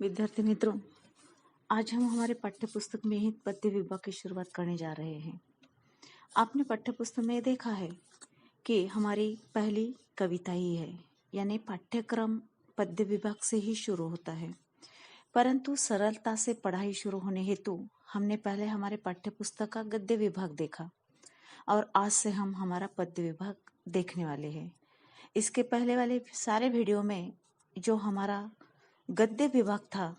विद्यार्थी मित्रों, आज हम हमारे पाठ्य पुस्तक में ही पद्य विभाग की शुरुआत करने जा रहे हैं। आपने पाठ्य पुस्तक में देखा है कि हमारी पहली कविता ही है, यानी पाठ्यक्रम पद्य विभाग से ही शुरू होता है। परंतु सरलता से पढ़ाई शुरू होने हेतु हमने पहले हमारे पाठ्य पुस्तक का गद्य विभाग देखा और आज से हम हमारा पद्य विभाग देखने वाले हैं। इसके पहले वाले सारे वीडियो में जो हमारा गद्य विभाग था,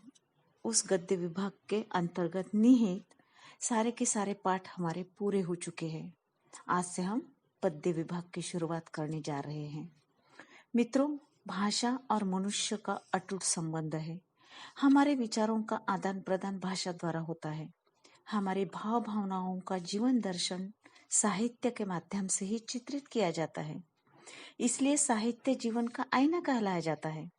उस गद्य विभाग के अंतर्गत निहित सारे के सारे पाठ हमारे पूरे हो चुके हैं। आज से हम पद्य विभाग की शुरुआत करने जा रहे हैं। मित्रों, भाषा और मनुष्य का अटूट संबंध है। हमारे विचारों का आदान प्रदान भाषा द्वारा होता है। हमारे भाव भावनाओं का जीवन दर्शन साहित्य के माध्यम से ही चित्रित किया जाता है। इसलिए साहित्य जीवन का आईना कहलाया जाता है।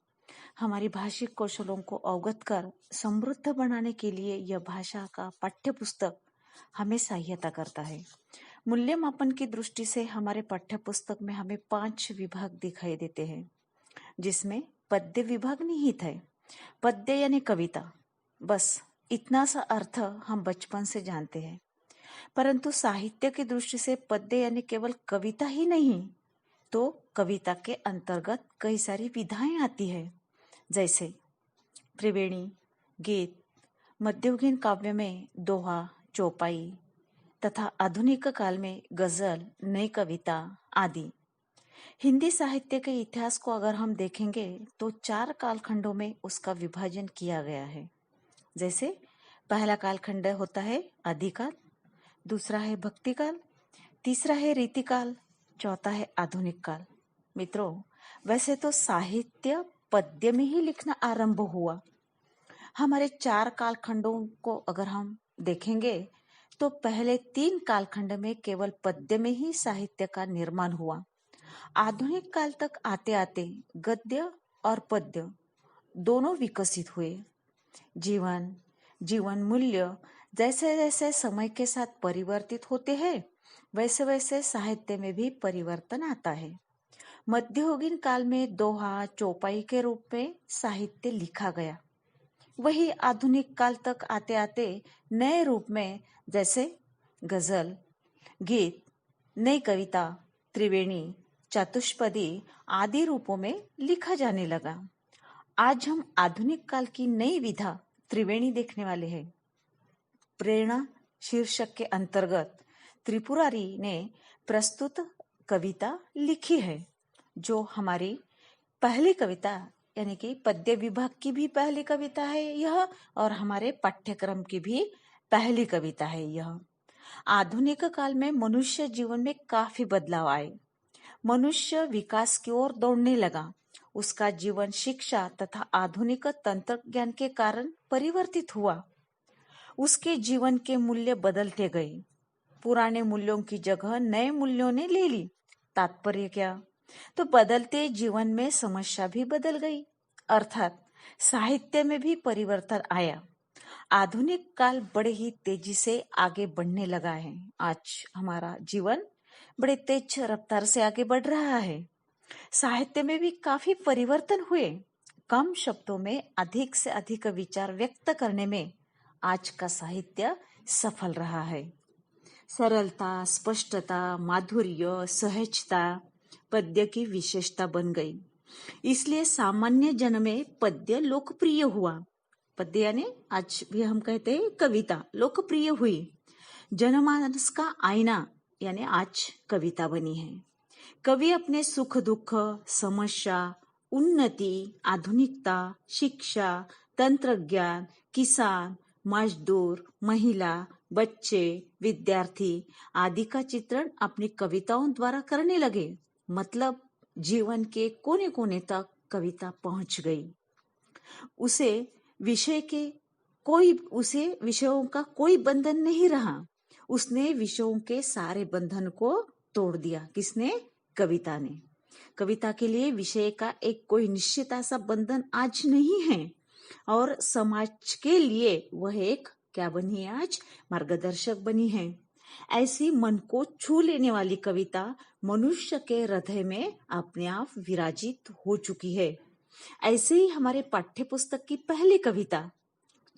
हमारी भाषिक कौशलों को अवगत कर समृद्ध बनाने के लिए यह भाषा का पाठ्य पुस्तक हमें सहायता करता है। मूल्यमापन की दृष्टि से हमारे पाठ्य पुस्तक में हमें 5 विभाग दिखाई देते हैं, जिसमें पद्य विभाग निहित है। पद्य यानी कविता, बस इतना सा अर्थ हम बचपन से जानते हैं। परंतु साहित्य की दृष्टि से पद्य यानी केवल कविता ही नहीं, तो कविता के अंतर्गत कई सारी विधाएं आती है, जैसे त्रिवेणी, गीत, मध्ययुगीन काव्य में दोहा, चौपाई तथा आधुनिक काल में गजल, नई कविता आदि। हिंदी साहित्य के इतिहास को अगर हम देखेंगे तो 4 कालखंडों में उसका विभाजन किया गया है। जैसे पहला कालखंड होता है आदिकाल, दूसरा है भक्तिकाल, तीसरा है रीतिकाल, चौथा है आधुनिक काल। मित्रों, वैसे तो साहित्य पद्य में ही लिखना आरंभ हुआ। हमारे 4 कालखंडों को अगर हम देखेंगे तो पहले 3 कालखंड में केवल पद्य में ही साहित्य का निर्माण हुआ। आधुनिक काल तक आते आते गद्य और पद्य दोनों विकसित हुए। जीवन मूल्य जैसे जैसे समय के साथ परिवर्तित होते हैं, वैसे वैसे साहित्य में भी परिवर्तन आता है। मध्ययुगीन काल में दोहा, चौपाई के रूप में साहित्य लिखा गया। वही आधुनिक काल तक आते आते नए रूप में, जैसे गजल, गीत, नई कविता, त्रिवेणी, चतुष्पदी आदि रूपों में लिखा जाने लगा। आज हम आधुनिक काल की नई विधा त्रिवेणी देखने वाले हैं। प्रेरणा शीर्षक के अंतर्गत त्रिपुरारी ने प्रस्तुत कविता लिखी है, जो हमारी पहली कविता यानी कि पद्य विभाग की भी पहली कविता है यह, और हमारे पाठ्यक्रम की भी पहली कविता है यह। आधुनिक काल में मनुष्य जीवन में काफी बदलाव आए। मनुष्य विकास की ओर दौड़ने लगा। उसका जीवन शिक्षा तथा आधुनिक तंत्रज्ञान के कारण परिवर्तित हुआ। उसके जीवन के मूल्य बदलते गए। पुराने मूल्यों की जगह नए मूल्यों ने ले ली। तात्पर्य क्या? तो बदलते जीवन में समस्या भी बदल गई, अर्थात साहित्य में भी परिवर्तन आया। आधुनिक काल बड़े ही तेजी से आगे बढ़ने लगा है। आज हमारा जीवन बड़े तेज रफ्तार से आगे बढ़ रहा है। साहित्य में भी काफी परिवर्तन हुए। कम शब्दों में अधिक से अधिक विचार व्यक्त करने में आज का साहित्य सफल रहा है। सरलता, स्पष्टता, माधुर्य, सहजता पद्य की विशेषता बन गई। इसलिए सामान्य जन में पद्य लोकप्रिय हुआ। पद्य यानी आज भी हम कहते हैं कविता लोकप्रिय हुई। जनमानस का आईना यानी आज कविता बनी है। कवि अपने सुख दुख, समस्या, उन्नति, आधुनिकता, शिक्षा, तंत्रज्ञान, किसान, मजदूर, महिला, बच्चे, विद्यार्थी आदि का चित्रण अपनी कविताओं द्वारा करने लगे। मतलब जीवन के कोने कोने तक कविता पहुंच गई। उसे विषयों का कोई बंधन नहीं रहा। उसने विषयों के सारे बंधन को तोड़ दिया। किसने? कविता ने। कविता के लिए विषय का एक कोई निश्चित ऐसा बंधन आज नहीं है, और समाज के लिए वह एक क्या बनी है? आज मार्गदर्शक बनी है। ऐसी मन को छू लेने वाली कविता मनुष्य के हृदय में अपने आप विराजित हो चुकी है। ऐसे ही हमारे पाठ्य पुस्तक की पहली कविता,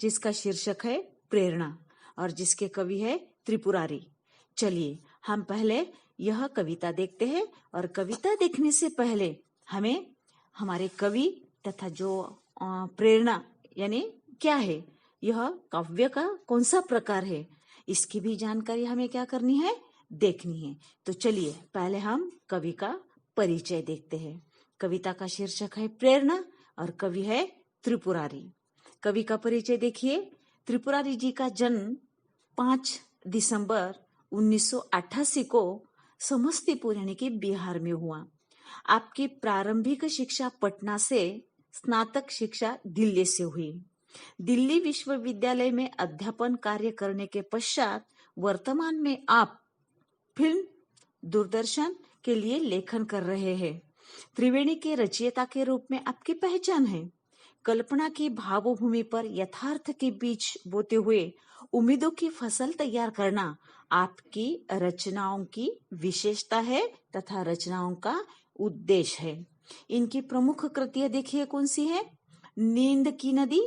जिसका शीर्षक है प्रेरणा और जिसके कवि है त्रिपुरारी। चलिए हम पहले यह कविता देखते हैं, और कविता देखने से पहले हमें हमारे कवि तथा जो प्रेरणा यानी क्या है, यह काव्य का कौन सा प्रकार है, इसकी भी जानकारी हमें क्या करनी है, देखनी है। तो चलिए पहले हम कवि का परिचय देखते हैं। कविता का शीर्षक है प्रेरणा और कवि है त्रिपुरारी। कवि का परिचय देखिए। त्रिपुरारी जी का जन्म 5 दिसंबर 1988 को समस्तीपुर यानी कि बिहार में हुआ। आपकी प्रारंभिक शिक्षा पटना से, स्नातक शिक्षा दिल्ली से हुई। दिल्ली विश्वविद्यालय में अध्यापन कार्य करने के पश्चात वर्तमान में आप फिल्म, दूरदर्शन के लिए लेखन कर रहे हैं। त्रिवेणी के रचयिता के रूप में आपकी पहचान है। कल्पना की भावभूमि पर यथार्थ के बीच बोते हुए उम्मीदों की फसल तैयार करना आपकी रचनाओं की विशेषता है तथा रचनाओं का उद्देश्य है। इनकी प्रमुख कृतियां देखिए कौन सी है। नींद की नदी,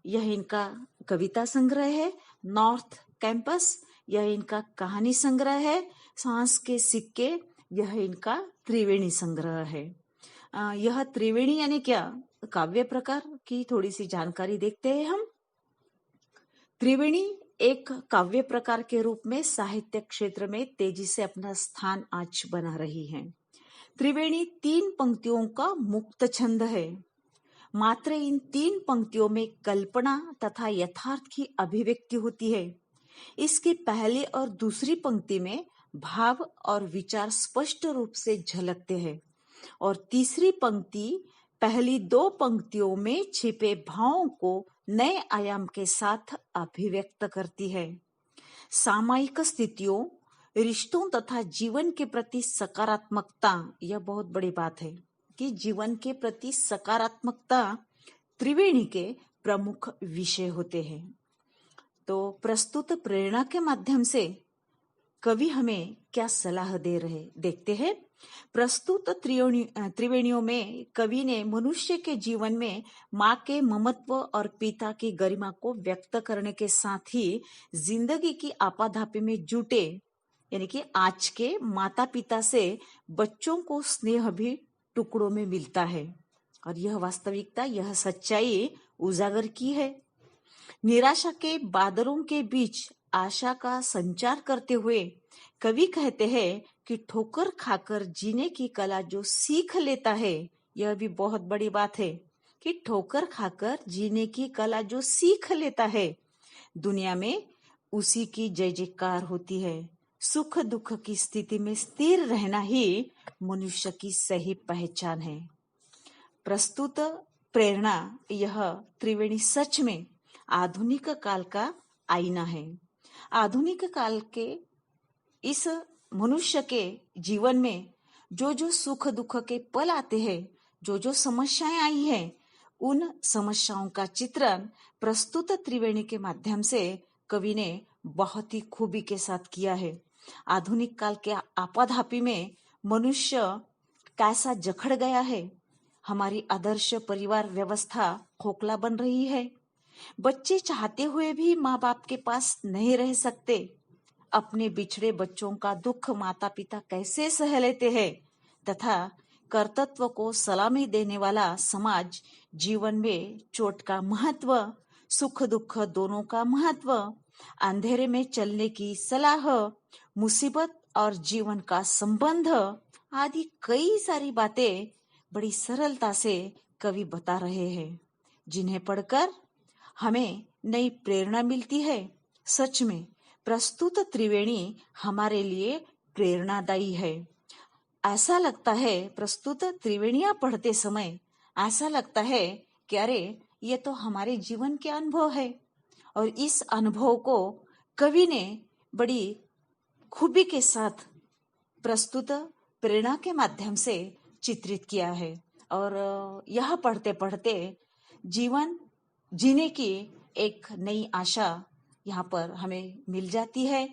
यह इनका कविता संग्रह है। नॉर्थ कैंपस, यह इनका कहानी संग्रह है। सांस के सिक्के, यह इनका त्रिवेणी संग्रह है। यह त्रिवेणी यानी क्या, काव्य प्रकार की थोड़ी सी जानकारी देखते हैं हम। त्रिवेणी एक काव्य प्रकार के रूप में साहित्य क्षेत्र में तेजी से अपना स्थान आज बना रही है। त्रिवेणी 3 पंक्तियों का मुक्त छंद है। मात्र इन 3 पंक्तियों में कल्पना तथा यथार्थ की अभिव्यक्ति होती है। इसकी पहली और दूसरी पंक्ति में भाव और विचार स्पष्ट रूप से झलकते हैं, और तीसरी पंक्ति पहली 2 पंक्तियों में छिपे भावों को नए आयाम के साथ अभिव्यक्त करती है। सामायिक स्थितियों, रिश्तों तथा जीवन के प्रति सकारात्मकता, यह बहुत बड़ी बात है कि जीवन के प्रति सकारात्मकता त्रिवेणी के प्रमुख विषय होते हैं। तो प्रस्तुत प्रेरणा के माध्यम से कवि हमें क्या सलाह दे रहे, देखते हैं। प्रस्तुत त्रिवेणियों में कवि ने मनुष्य के जीवन में माँ के ममत्व और पिता की गरिमा को व्यक्त करने के साथ ही जिंदगी की आपाधापी में जुटे, यानी कि आज के माता पिता से बच्चों को स्नेह भी टुकड़ों में मिलता है, और यह वास्तविकता, यह सच्चाई उजागर की है। निराशा के बादलों के बीच आशा का संचार करते हुए कवि कहते हैं कि ठोकर खाकर जीने की कला जो सीख लेता है, यह भी बहुत बड़ी बात है कि ठोकर खाकर जीने की कला जो सीख लेता है, दुनिया में उसी की जय जयकार होती है। सुख दुख की स्थिति में स्थिर रहना ही मनुष्य की सही पहचान है। प्रस्तुत प्रेरणा, यह त्रिवेणी सच में आधुनिक काल का आईना है। आधुनिक काल के इस मनुष्य के जीवन में जो जो सुख दुख के पल आते हैं, जो जो समस्याएं आई हैं, उन समस्याओं का चित्रण प्रस्तुत त्रिवेणी के माध्यम से कवि ने बहुत ही खूबी के साथ किया है। आधुनिक काल के आपाधापी में मनुष्य कैसा जकड़ गया है। हमारी आदर्श परिवार व्यवस्था खोखला बन रही है। बच्चे चाहते हुए भी माँ बाप के पास नहीं रह सकते। अपने बिछड़े बच्चों का दुख माता पिता कैसे सह लेते हैं, तथा कर्तव्य को सलामी देने वाला समाज जीवन में चोट का महत्व, सुख दुख दोनों का महत्व, अंधेरे में चलने की सलाह, मुसीबत और जीवन का संबंध आदि कई सारी बातें बड़ी सरलता से कवि बता रहे हैं, जिन्हें पढ़कर हमें नई प्रेरणा मिलती है। सच में प्रस्तुत त्रिवेणी हमारे लिए प्रेरणादायी है। ऐसा लगता है प्रस्तुत त्रिवेणियां पढ़ते समय ऐसा लगता है कि अरे ये तो हमारे जीवन के अनुभव है, और इस अनुभव को कवि ने बड़ी खूबी के साथ प्रस्तुत प्रेरणा के माध्यम से चित्रित किया है। और यह पढ़ते पढ़ते जीवन जीने की एक नई आशा यहाँ पर हमें मिल जाती है,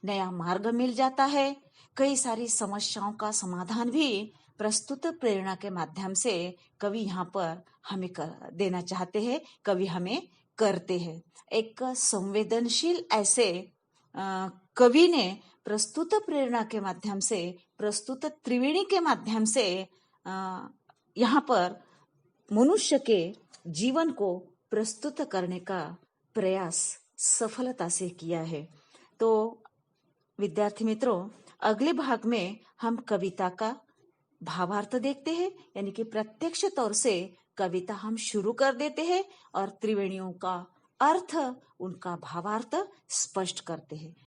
नया मार्ग मिल जाता है। कई सारी समस्याओं का समाधान भी प्रस्तुत प्रेरणा के माध्यम से कवि यहाँ पर हमें देना चाहते हैं, कवि हमें करते हैं। एक संवेदनशील ऐसे कवि ने प्रस्तुत प्रेरणा के माध्यम से, प्रस्तुत त्रिवेणी के माध्यम से यहाँ पर मनुष्य के जीवन को प्रस्तुत करने का प्रयास सफलता से किया है। तो विद्यार्थी मित्रों, अगले भाग में हम कविता का भावार्थ देखते हैं, यानी कि प्रत्यक्ष तौर से कविता हम शुरू कर देते हैं और त्रिवेणियों का अर्थ, उनका भावार्थ स्पष्ट करते हैं।